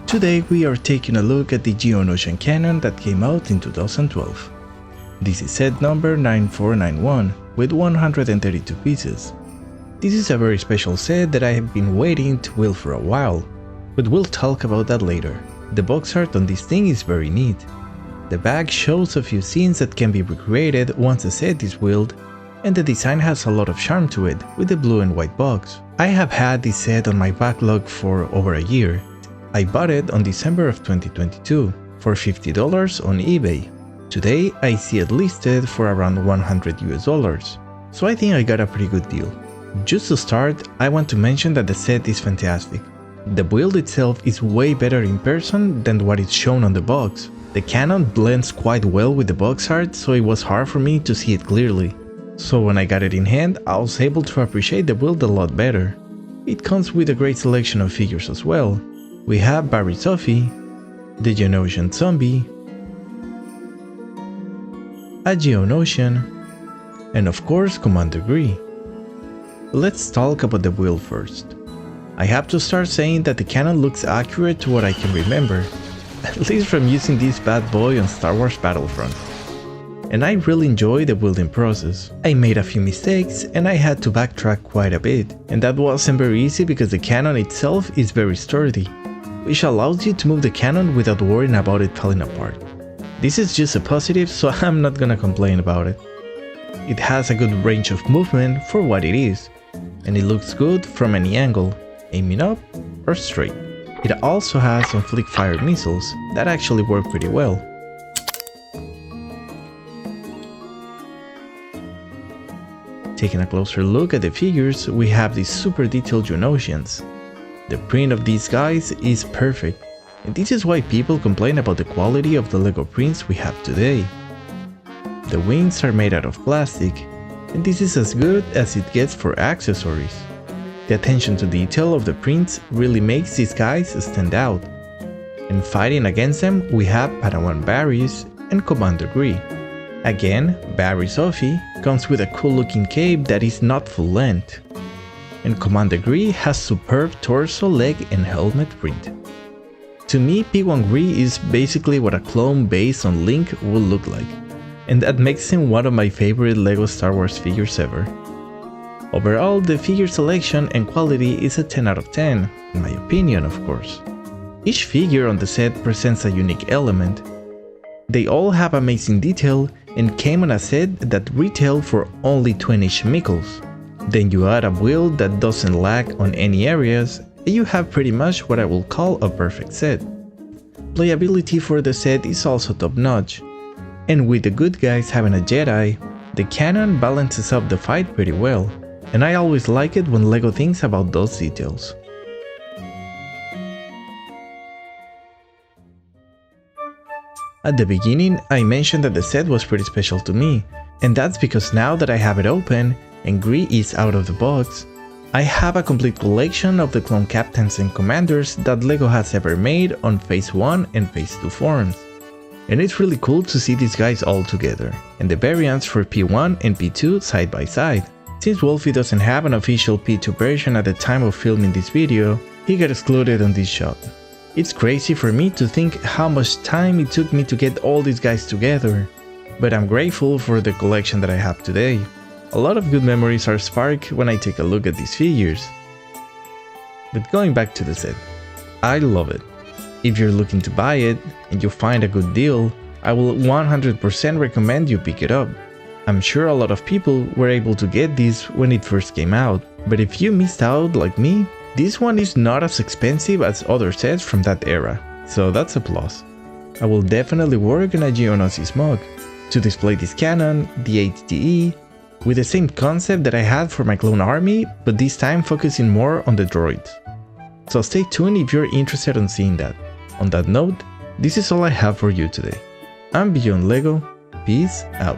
Today we are taking a look at the Geonosian Cannon that came out in 2012. This is set number 9491 with 132 pieces. This is a very special set that I have been waiting to wield for a while, but we'll talk about that later. The box art on this thing is very neat. The back shows a few scenes that can be recreated once the set is wielded, and the design has a lot of charm to it with the blue and white box. I have had this set on my backlog for over a year. I bought it on December of 2022 for $50 on eBay. Today I see it listed for around $100 US, so I think I got a pretty good deal. Just to start, I want to mention that the set is fantastic. The build itself is way better in person than what is shown on the box. The cannon blends quite well with the box art, so it was hard for me to see it clearly. So when I got it in hand, I was able to appreciate the build a lot better. It comes with a great selection of figures as well. We have Barry Sophie, the Geonosian Zombie, a Geonosian, and of course Commander Gree. Let's talk about the build first. I have to start saying that the cannon looks accurate to what I can remember, at least from using this bad boy on Star Wars Battlefront. And I really enjoy the building process. I made a few mistakes and I had to backtrack quite a bit, and that wasn't very easy because the cannon itself is very sturdy, which allows you to move the cannon without worrying about it falling apart. This is just a positive, so I'm not gonna complain about it. It has a good range of movement for what it is, and it looks good from any angle, aiming up or straight. It also has some flick fire missiles that actually work pretty well. Taking a closer look at the figures, we have these super detailed Geonosians. The print of these guys is perfect, and this is why people complain about the quality of the LEGO prints we have today. The wings are made out of plastic, and this is as good as it gets for accessories. The attention to detail of the prints really makes these guys stand out. And fighting against them, we have Padawan Barrys and Commander Gree. Again, Barry Sophie comes with a cool looking cape that is not full length, and Commander Gree has superb torso, leg and helmet print. To me, P1 Gree is basically what a clone based on Link would look like, and that makes him one of my favorite LEGO Star Wars figures ever. Overall, the figure selection and quality is a 10 out of 10, in my opinion of course. Each figure on the set presents a unique element. They all have amazing detail and came on a set that retailed for only 20 shekels. Then you add a build that doesn't lag on any areas, and you have pretty much what I will call a perfect set. Playability for the set is also top notch, and with the good guys having a Jedi, the cannon balances up the fight pretty well, and I always like it when LEGO thinks about those details. At the beginning, I mentioned that the set was pretty special to me, and that's because now that I have it open and Gree is out of the box, I have a complete collection of the clone captains and commanders that LEGO has ever made on Phase 1 and Phase 2 forms. And it's really cool to see these guys all together, and the variants for P1 and P2 side by side. Since Wolfie doesn't have an official P2 version at the time of filming this video, he got excluded on this shot. It's crazy for me to think how much time it took me to get all these guys together, but I'm grateful for the collection that I have today. A lot of good memories are sparked when I take a look at these figures. But going back to the set, I love it. If you're looking to buy it and you find a good deal, I will 100% recommend you pick it up. I'm sure a lot of people were able to get this when it first came out, but if you missed out like me, this one is not as expensive as other sets from that era, so that's a plus. I will definitely work on a Geonosis mug to display this cannon, the ATTE, with the same concept that I had for my clone army, but this time focusing more on the droids. So stay tuned if you're interested in seeing that. On that note, this is all I have for you today. I'm Beyond LEGO, peace out.